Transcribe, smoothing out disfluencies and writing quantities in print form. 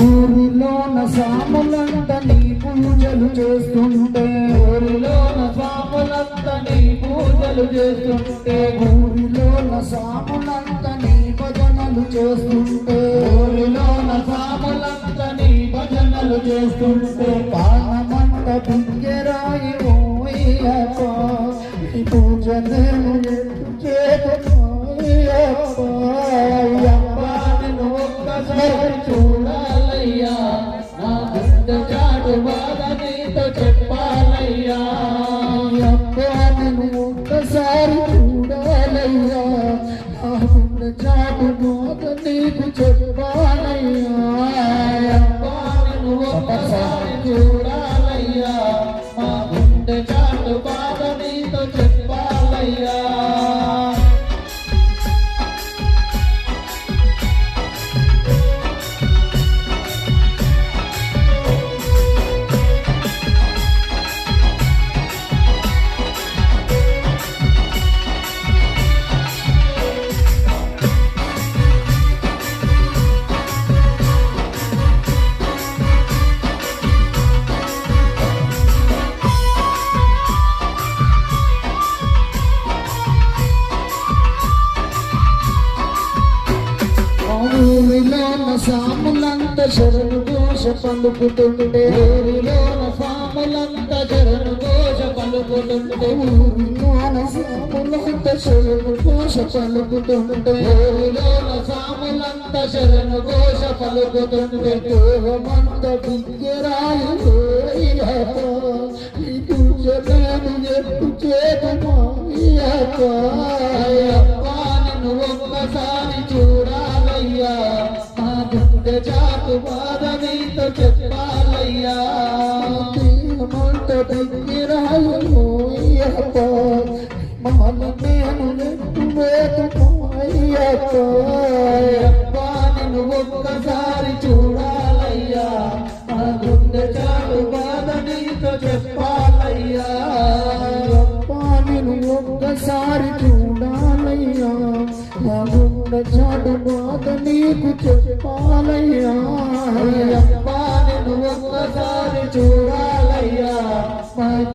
ఊరిలోన సాములంత నీ పూజలు చేస్తుంటే ఊరిలోన సాములంత నీ పూజలు చేస్తుంటే ఊరిలోన సాములంత నీ భజనలు చేస్తుంటే ఊరిలోన సాములంత నీ భజనలు చేస్తుంటే పానమంట పింగరాయి ఓయ్యప్ప ఈ పూజ నేను చేతయ్యప్ప నిన్ను ఒక్కసారి చూడాలయ్యా నా గుండె చాటు బాధ నీతో చెప్పాలయ్యా అప్ప నేను ఒక్కసారి చూడాలయ్యా నా గుండె చాటు బాధ నీకు చెప్పాలయ్యా నిన్ను ఒక్కసారి చూడాలయ్యా నా గుండె చాటు బాధ నీతో చెప్పాలయ్యా ఊరిలోన సాములంత శరణు ఘోష పలుకుతుండే ఊరిలోన సాములంత శరణు ఘోష పలుకుతుంటే ఊరిలోన సాములంత శరణు ఘోష పలుకుతుండే ఊరిలోన సాములంత శరణు ఘోష పలుకుతుంటే దేవమంత దిగ్గరాయి ఈ పూజ నేను ఎప్పుడు చేతమాయ్యప్ప నిన్ను ఒక్కసారి చూడాలయ్యా నా గుండె చాటు బాధ నీతో చెప్పాలయ్యా దేవమంత దిగ్గరాయప్ప మాల నేను ఎప్పుడు వేతమాయ్యప్ప నిన్ను ఒక్కసారి చూడాలయ్యా నా గుండె చాటు బాధ నీతో చెప్పాలయ్యా నేను ఒక్కసారి చూడాలయ్యా నా గుండె చాటు బాధ నీకు చెప్పాలయ్యా నిన్ను ఒక్కసారి చూడాలయ్యా